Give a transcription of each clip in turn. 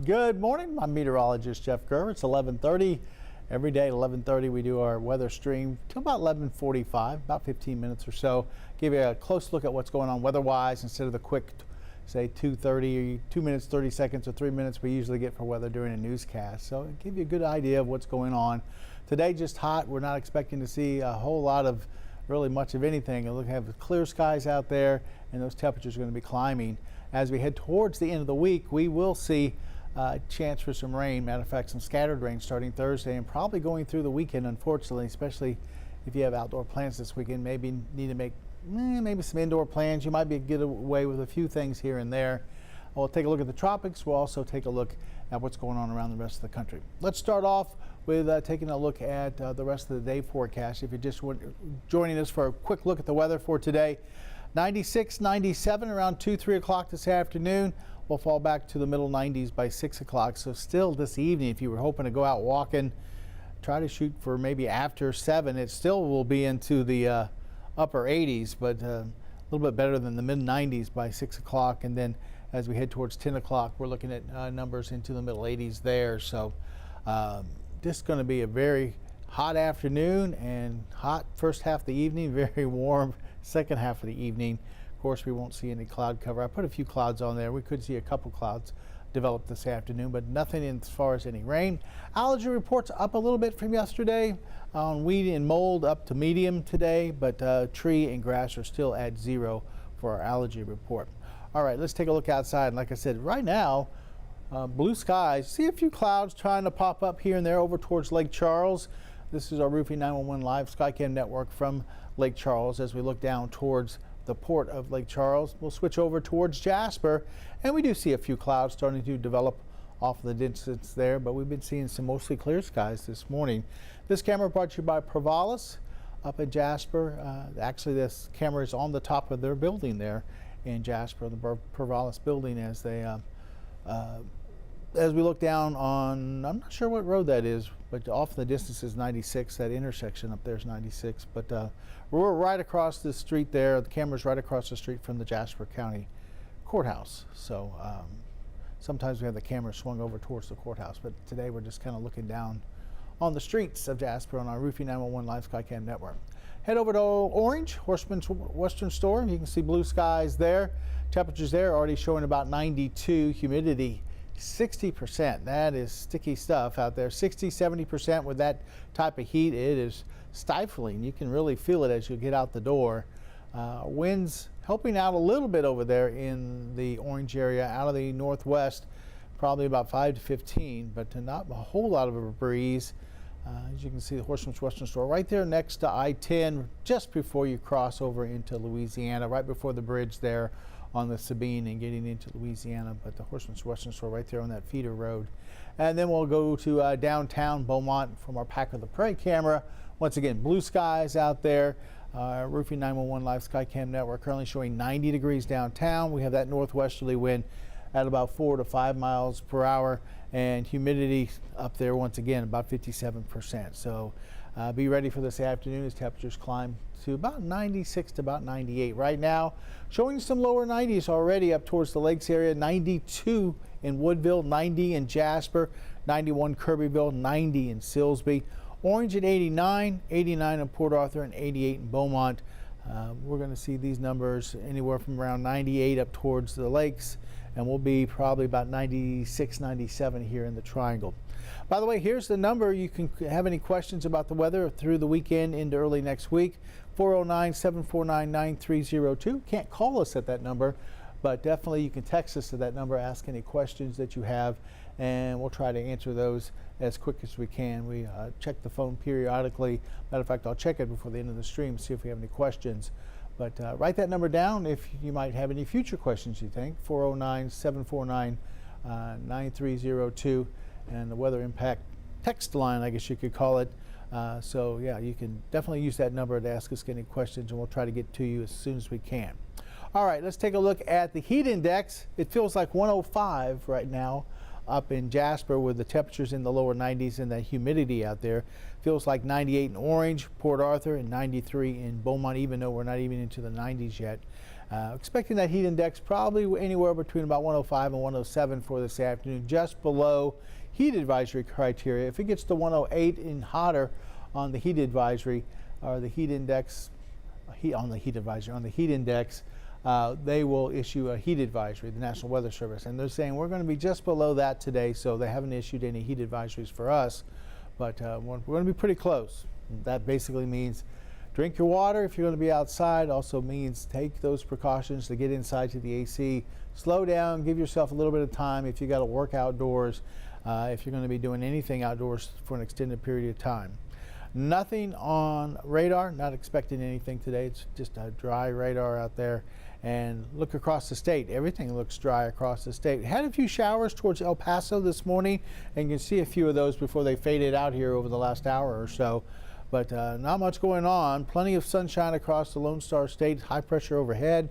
Good morning. I'm meteorologist Jeff Gerber. It's 11:30. Every day at 11:30 we do our weather stream till about 11:45, about 15 minutes or so. Give you a close look at what's going on weather-wise instead of the quick, say 2:30, 2 minutes 30 seconds or 3 minutes we usually get for weather during a newscast. So it give you a good idea of what's going on. Today just hot. We're not expecting to see a whole lot of really much of anything. Look, have clear skies out there, and those temperatures are going to be climbing. As we head towards the end of the week, we will see a chance for some rain. Matter of fact, some scattered rain starting Thursday and probably going through the weekend, unfortunately, especially if you have outdoor plans this weekend. Maybe need to make maybe some indoor plans. You might be able to get away with a few things here and there. We'll take a look at the tropics. We'll also take a look at what's going on around the rest of the country. Let's start off with taking a look at the rest of the day forecast. If you're just joining us for a quick look at the weather for today, 96, 97 around 2, 3 o'clock this afternoon. We'll fall back to the middle 90s by 6 o'clock. So still this evening, if you were hoping to go out walking, try to shoot for maybe after 7. It still will be into the upper 80s, but a little bit better than the mid 90s by 6 o'clock. And then as we head towards 10 o'clock, we're looking at numbers into the middle 80s there. So just going to be a very hot afternoon and hot first half of the evening, very warm second half of the evening. Of course, we won't see any cloud cover. I put a few clouds on there. We could see a couple clouds develop this afternoon, but nothing as far as any rain. Allergy reports up a little bit from yesterday. On weed and mold up to medium today, but tree and grass are still at 0 for our allergy report. All right, let's take a look outside. Like I said, right now, blue skies. See a few clouds trying to pop up here and there over towards Lake Charles. This is our Roofing 911 live Skycam network from Lake Charles as we look down towards the port of Lake Charles. We'll switch over towards Jasper, and we do see a few clouds starting to develop off the distance there, but we've been seeing some mostly clear skies this morning. This camera brought to you by Provalis up at Jasper. Actually, this camera is on the top of their building there in Jasper, the Provalis building, as they as we look down on, I'm not sure what road that is, but off in the distance is 96. That intersection up there is 96. But we're right across the street there. The camera's right across the street from the Jasper County Courthouse. So sometimes we have the camera swung over towards the courthouse, but today we're just kind of looking down on the streets of Jasper on our Roofing 911 live Skycam network. Head over to Orange, Horseman's Western Store. You can see blue skies there. Temperatures there already showing about 92. Humidity 60%. That is sticky stuff out there. 60, 70% with that type of heat. It is stifling. You can really feel it as you get out the door. Winds helping out a little bit over there in the Orange area out of the northwest, probably about 5 to 15, but not a whole lot of a breeze. As you can see, the Horseman's Western Store right there next to I-10, just before you cross over into Louisiana, right before the bridge there on the Sabine and getting into Louisiana. But the Horseman's Western Store right there on that feeder road. And then we'll go to downtown Beaumont from our Pack of the Prey camera. Once again, blue skies out there. Roofing 911 live Skycam network currently showing 90 degrees downtown. We have that northwesterly wind at about 4 to 5 miles per hour, and humidity up there once again about 57%. So be ready for this afternoon as temperatures climb to about 96 to about 98 right now, showing some lower 90s already up towards the lakes area. 92 in Woodville, 90 in Jasper, 91 Kirbyville, 90 in Silsbee. Orange at 89, 89 in Port Arthur, and 88 in Beaumont. We're going to see these numbers anywhere from around 98 up towards the lakes, and we'll be probably about 96, 97 here in the Triangle. By the way, here's the number. You can have any questions about the weather through the weekend into early next week. 409-749-9302. Can't call us at that number, but definitely you can text us to that number, ask any questions that you have, and we'll try to answer those as quick as we can. We check the phone periodically. Matter of fact, I'll check it before the end of the stream, see if we have any questions. But write that number down if you might have any future questions you think. 409-749-9302, and the weather impact text line, I guess you could call it. So yeah, you can definitely use that number to ask us any questions, and we'll try to get to you as soon as we can. All right, let's take a look at the heat index. It feels like 105 right now up in Jasper with the temperatures in the lower 90s and the humidity out there. Feels like 98 in Orange, Port Arthur, and 93 in Beaumont, even though we're not even into the 90s yet. Expecting that heat index probably anywhere between about 105 and 107 for this afternoon, just below heat advisory criteria. If it gets to 108 and hotter on the heat advisory or the heat index, on the heat index, they will issue a heat advisory, the National Weather Service, and they're saying we're going to be just below that today, so they haven't issued any heat advisories for us, but we're going to be pretty close. That basically means drink your water if you're going to be outside. Also means take those precautions to get inside to the AC. Slow down, give yourself a little bit of time if you got to work outdoors, if you're going to be doing anything outdoors for an extended period of time. Nothing on radar, not expecting anything today. It's just a dry radar out there. And look across the state. Everything looks dry across the state. Had a few showers towards El Paso this morning, and you can see a few of those before they faded out here over the last hour or so. But not much going on. Plenty of sunshine across the Lone Star State. High pressure overhead.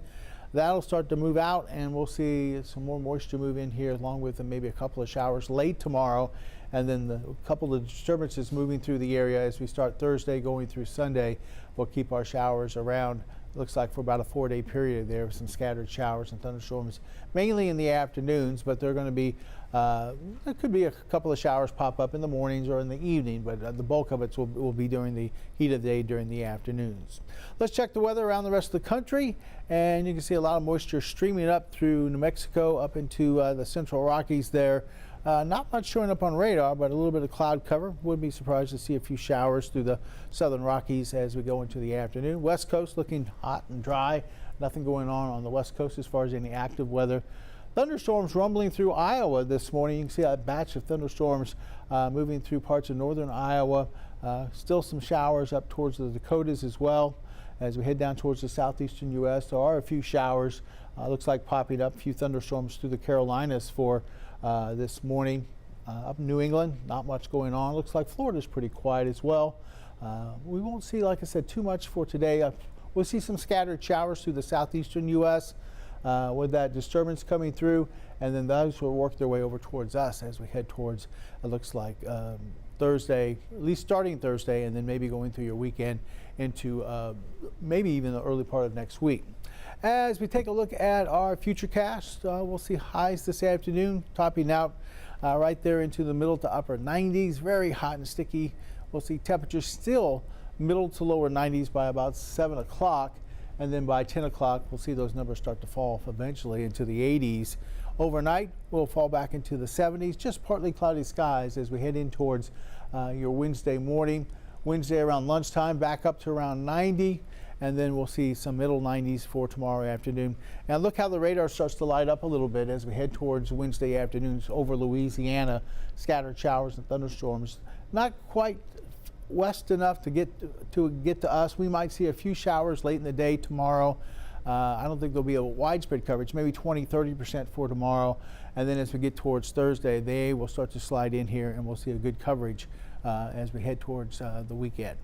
That'll start to move out, and we'll see some more moisture move in here, along with maybe a couple of showers late tomorrow. And then a couple of disturbances moving through the area as we start Thursday going through Sunday. We'll keep our showers around. Looks like for about a 4-day period there, some scattered showers and thunderstorms, mainly in the afternoons, but they're going to be, there could be a couple of showers pop up in the mornings or in the evening, but the bulk of it will be during the heat of the day during the afternoons. Let's check the weather around the rest of the country, and you can see a lot of moisture streaming up through New Mexico, up into the Central Rockies there. Not much showing up on radar, but a little bit of cloud cover. Wouldn't be surprised to see a few showers through the southern Rockies as we go into the afternoon. West Coast looking hot and dry. Nothing going on the West Coast as far as any active weather. Thunderstorms rumbling through Iowa this morning. You can see a batch of thunderstorms moving through parts of northern Iowa. Still some showers up towards the Dakotas as well. As we head down towards the southeastern U.S., there are a few showers. Looks like popping up, a few thunderstorms through the Carolinas for this morning. Up in New England, not much going on. Looks like Florida's pretty quiet as well. We won't see, like I said, too much for today. We'll see some scattered showers through the southeastern U.S. With that disturbance coming through, and then those will work their way over towards us as we head towards, it looks like, Thursday, at least starting Thursday, and then maybe going through your weekend into maybe even the early part of next week. As we take a look at our futurecast, we'll see highs this afternoon topping out right there into the middle to upper 90s. Very hot and sticky. We'll see temperatures still middle to lower 90s by about 7 o'clock. And then by 10 o'clock, we'll see those numbers start to fall eventually into the 80s. Overnight, we'll fall back into the 70s, just partly cloudy skies as we head in towards your Wednesday morning. Wednesday around lunchtime, back up to around 90. And then we'll see some middle 90s for tomorrow afternoon. Now look how the radar starts to light up a little bit as we head towards Wednesday afternoons over Louisiana. Scattered showers and thunderstorms. Not quite west enough to get to us. We might see a few showers late in the day tomorrow. I don't think there'll be a widespread coverage, maybe 20-30% for tomorrow. And then as we get towards Thursday, they will start to slide in here, and we'll see a good coverage as we head towards the weekend.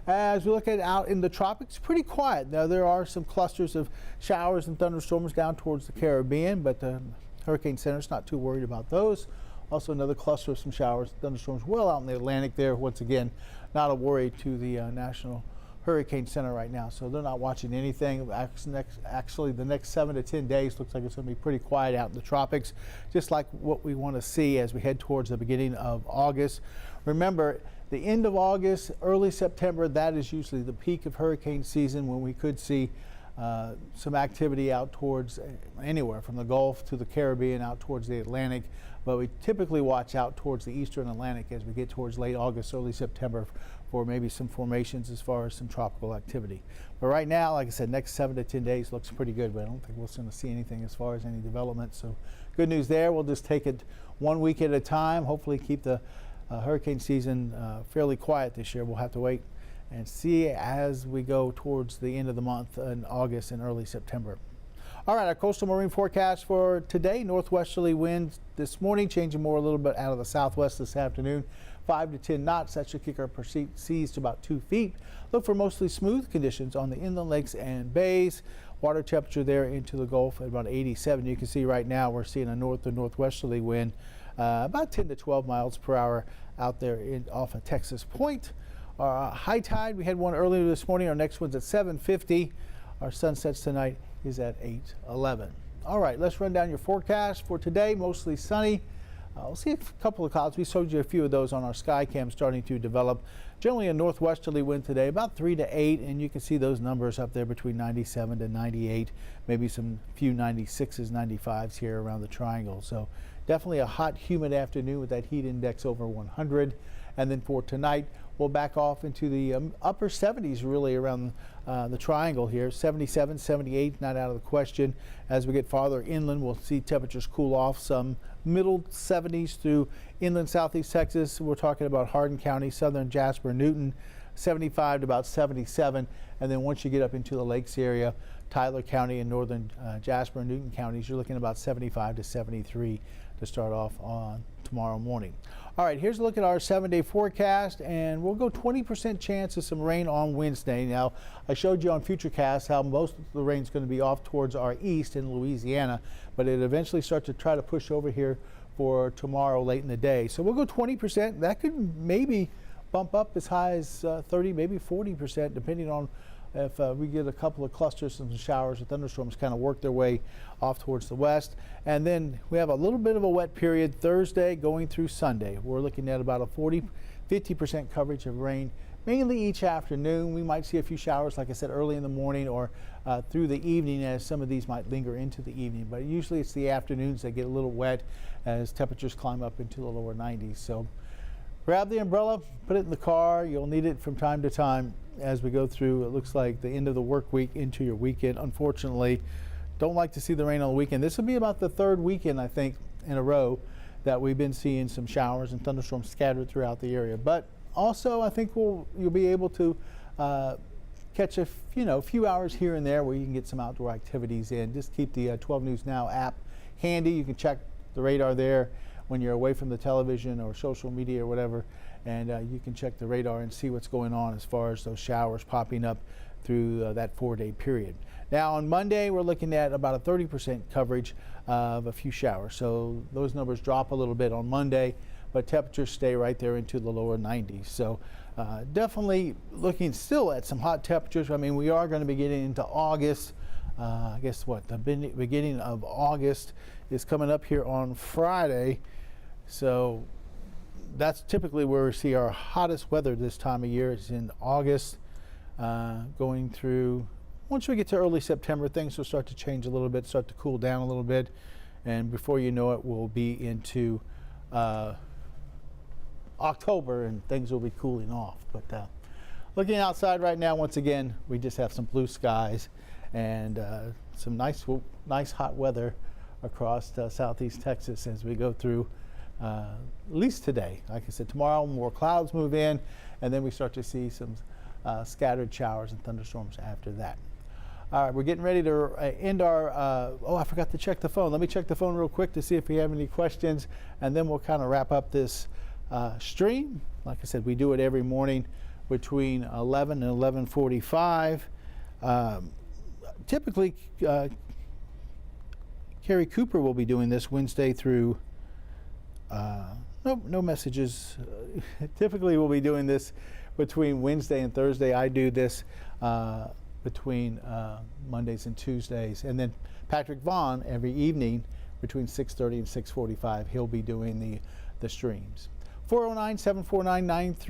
As we look at out in the tropics, pretty quiet. Now there are some clusters of showers and thunderstorms down towards the Caribbean, but the Hurricane Center's not too worried about those. Also another cluster of some showers and thunderstorms well out in the Atlantic there. Once again, not a worry to the National Hurricane Center right now, so they're not watching anything. Actually, the next 7 to 10 days looks like it's going to be pretty quiet out in the tropics, just like what we want to see as we head towards the beginning of August. Remember, the end of August, early September, that is usually the peak of hurricane season when we could see some activity out towards anywhere from the Gulf to the Caribbean out towards the Atlantic. But we typically watch out towards the eastern Atlantic as we get towards late August, early September for maybe some formations as far as some tropical activity. But right now, like I said, next 7 to 10 days looks pretty good, but I don't think we're going to see anything as far as any development. So good news there. We'll just take it 1 week at a time, hopefully keep the hurricane season fairly quiet this year. We'll have to wait and see as we go towards the end of the month in August and early September. All right, our coastal marine forecast for today: northwesterly winds this morning, changing more a little bit out of the southwest this afternoon. 5 to 10 knots. That should kick our seas to about 2 feet. Look for mostly smooth conditions on the inland lakes and bays. Water temperature there into the Gulf at about 87. You can see right now we're seeing a north to northwesterly wind about 10 to 12 miles per hour out there off of Texas Point. Our high tide, we had one earlier this morning. Our next one's at 7:50. Our sun sets tonight is at 8:11. All right, let's run down your forecast for today. Mostly sunny. We'll see a couple of clouds. We showed you a few of those on our sky cam starting to develop. Generally a northwesterly wind today, about 3 to 8, and you can see those numbers up there between 97 to 98, maybe some few 96s, 95s here around the triangle. So definitely a hot, humid afternoon with that heat index over 100. And then for tonight, we'll back off into the upper 70s really around the triangle here. 77, 78, not out of the question. As we get farther inland, we'll see temperatures cool off some middle 70s through inland southeast Texas. We're talking about Hardin County, southern Jasper, Newton, 75 to about 77. And then once you get up into the lakes area, Tyler County and northern Jasper and Newton counties, you're looking at about 75 to 73 to start off on tomorrow morning. All right, here's a look at our 7-day forecast, and we'll go 20% chance of some rain on Wednesday. Now, I showed you on Futurecast how most of the rain is going to be off towards our east in Louisiana, but it eventually starts to try to push over here for tomorrow late in the day. So we'll go 20%. That could maybe bump up as high as 30, maybe 40%, depending on if we get a couple of clusters and some showers or thunderstorms kind of work their way off towards the west. And then we have a little bit of a wet period Thursday going through Sunday. We're looking at about a 50% coverage of rain, mainly each afternoon. We might see a few showers, like I said, early in the morning or through the evening, as some of these might linger into the evening. But usually it's the afternoons that get a little wet as temperatures climb up into the lower 90s. So grab the umbrella, put it in the car. You'll need it from time to time as we go through, it looks like, the end of the work week into your weekend. Unfortunately, don't like to see the rain on the weekend. This will be about the third weekend, I think, in a row that we've been seeing some showers and thunderstorms scattered throughout the area. But also, I think you'll be able to catch a few hours here and there where you can get some outdoor activities in. Just keep the 12 News Now app handy. You can check the radar there when you're away from the television or social media or whatever, and you can check the radar and see what's going on as far as those showers popping up through that 4-day period. Now on Monday, we're looking at about a 30% coverage of a few showers. So those numbers drop a little bit on Monday, but temperatures stay right there into the lower 90s. So definitely looking still at some hot temperatures. I mean, we are going to be getting into August. I guess what, the beginning of August is coming up here on Friday. So that's typically where we see our hottest weather this time of year. It's in August, going through. Once we get to early September, things will start to change a little bit, start to cool down a little bit, and before you know it, we'll be into October and things will be cooling off. But looking outside right now, once again, we just have some blue skies and some nice hot weather across southeast Texas as we go through at least today. Like I said, tomorrow more clouds move in, and then we start to see some scattered showers and thunderstorms after that. All right, we're getting ready to end our, oh, I forgot to check the phone. Let me check the phone real quick to see if we have any questions, and then we'll kind of wrap up this stream. Like I said, we do it every morning between 11 and 11:45. Typically, Carrie Cooper will be doing this Wednesday through, no messages. Typically, we'll be doing this between Wednesday and Thursday. I do this between Mondays and Tuesdays. And then Patrick Vaughn every evening between 6:30 and 6:45. He'll be doing the streams. 409-749-93